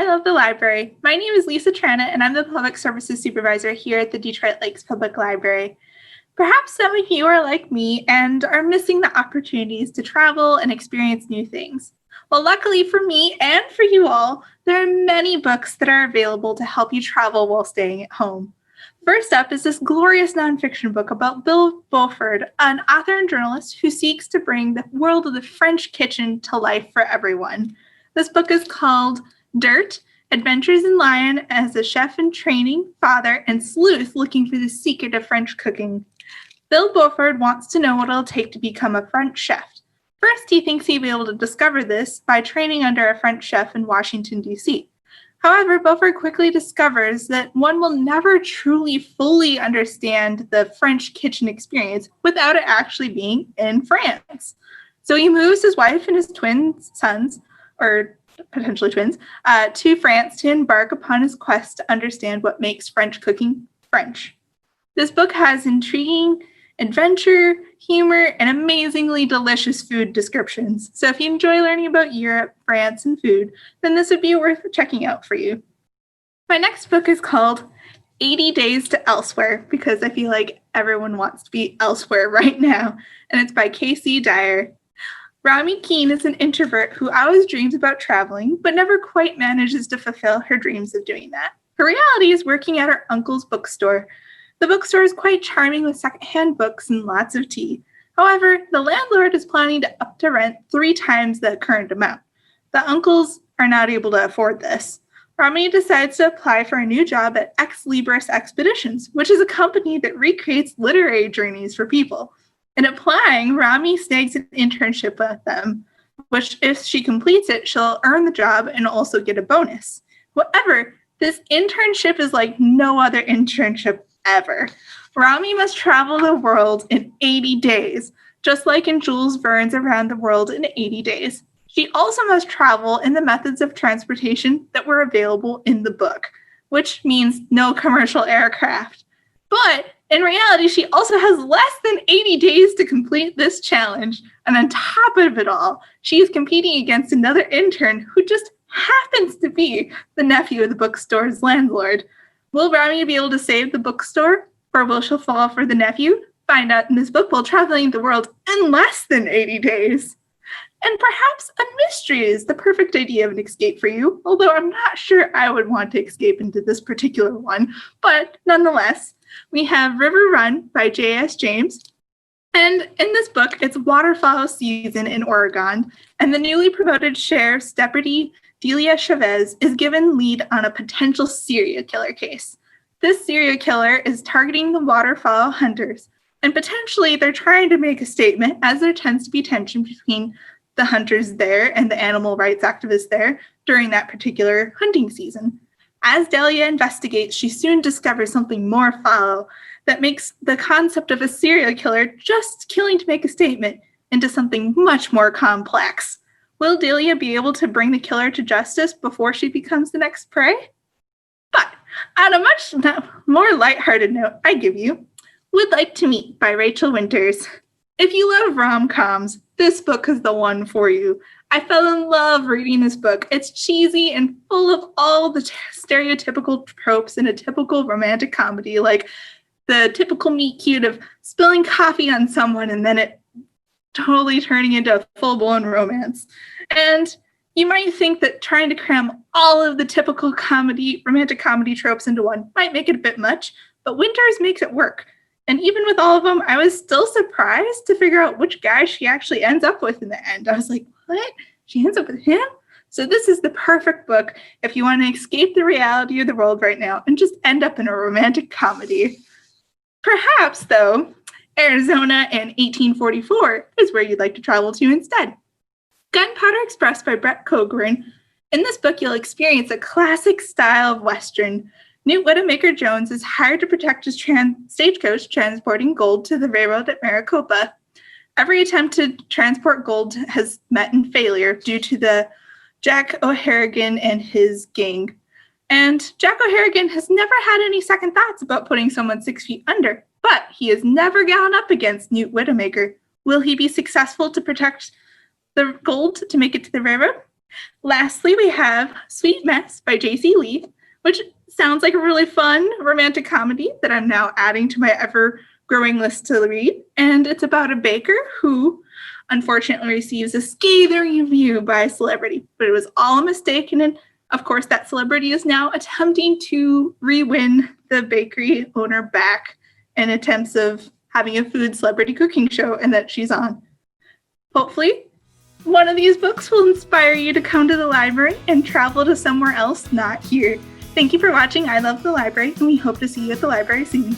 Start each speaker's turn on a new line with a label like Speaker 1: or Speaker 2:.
Speaker 1: I love the library. My name is Lisa Trana, and I'm the Public Services Supervisor here at the Detroit Lakes Public Library. Perhaps some of you are like me and are missing the opportunities to travel and experience new things. Well, luckily for me and for you all, there are many books that are available to help you travel while staying at home. First up is this glorious nonfiction book about Bill Beaufort, an author and journalist who seeks to bring the world of the French kitchen to life for everyone. This book is called Dirt: Adventures in Lyon as a Chef in Training, Father, and Sleuth Looking for the Secret of French Cooking. Bill Beaufort wants to know what it'll take to become a French chef. First, he thinks he'll be able to discover this by training under a French chef in Washington, D.C. However, Beaufort quickly discovers that one will never truly fully understand the French kitchen experience without it actually being in France. So he moves his wife and his twin sons, or potentially twins, to France to embark upon his quest to understand what makes French cooking French. This book has intriguing adventure, humor, and amazingly delicious food descriptions. So if you enjoy learning about Europe, France, and food, then this would be worth checking out for you. My next book is called 80 Days to Elsewhere, because I feel like everyone wants to be elsewhere right now, and it's by Casey Dyer. Rami Keene is an introvert who always dreams about traveling, but never quite manages to fulfill her dreams of doing that. Her reality is working at her uncle's bookstore. The bookstore is quite charming with secondhand books and lots of tea. However, the landlord is planning to up the rent 3 times the current amount. The uncles are not able to afford this. Rami decides to apply for a new job at Ex Libris Expeditions, which is a company that recreates literary journeys for people. In applying, Rami snags an internship with them, which if she completes it, she'll earn the job and also get a bonus. However, this internship is like no other internship ever. Rami must travel the world in 80 days, just like in Jules Verne's Around the World in 80 Days. She also must travel in the methods of transportation that were available in the book, which means no commercial aircraft. But in reality, she also has less than 80 days to complete this challenge. And on top of it all, she is competing against another intern who just happens to be the nephew of the bookstore's landlord. Will Rami be able to save the bookstore, or will she fall for the nephew? Find out in this book while traveling the world in less than 80 days. And perhaps a mystery is the perfect idea of an escape for you, although I'm not sure I would want to escape into this particular one. But nonetheless, we have River Run by J.S. James. And in this book, it's waterfowl season in Oregon, and the newly promoted sheriff's deputy, Delia Chavez, is given lead on a potential serial killer case. This serial killer is targeting the waterfowl hunters, and potentially they're trying to make a statement, as there tends to be tension between the hunters there and the animal rights activists there during that particular hunting season. As Delia investigates, she soon discovers something more foul that makes the concept of a serial killer just killing to make a statement into something much more complex. Will Delia be able to bring the killer to justice before she becomes the next prey? But on a much more lighthearted note, I give you Would Like to Meet by Rachel Winters. If you love rom-coms, this book is the one for you. I fell in love reading this book. It's cheesy and full of all the stereotypical tropes in a typical romantic comedy, like the typical meet cute of spilling coffee on someone and then it totally turning into a full-blown romance. And you might think that trying to cram all of the typical romantic comedy tropes into one might make it a bit much, but Winters makes it work. And even with all of them, I was still surprised to figure out which guy she actually ends up with in the end. I was like, what? She ends up with him? So this is the perfect book if you want to escape the reality of the world right now and just end up in a romantic comedy. Perhaps, though, Arizona in 1844 is where you'd like to travel to instead. Gunpowder Express by Brett Coburn. In this book, you'll experience a classic style of Western. Newt Whittamaker Jones is hired to protect his stagecoach transporting gold to the railroad at Maricopa. Every attempt to transport gold has met in failure due to the Jack O'Harrigan and his gang. And Jack O'Harrigan has never had any second thoughts about putting someone 6 feet under, but he has never gone up against Newt Whittamaker. Will he be successful to protect the gold to make it to the railroad? Lastly, we have Sweet Mess by J.C. Lee, which sounds like a really fun romantic comedy that I'm now adding to my ever-growing list to read. And it's about a baker who unfortunately receives a scathing review by a celebrity, but it was all a mistake. And of course, that celebrity is now attempting to re-win the bakery owner back in attempts of having a food celebrity cooking show and that she's on. Hopefully, one of these books will inspire you to come to the library and travel to somewhere else not here. Thank you for watching I Love the Library, and we hope to see you at the library soon.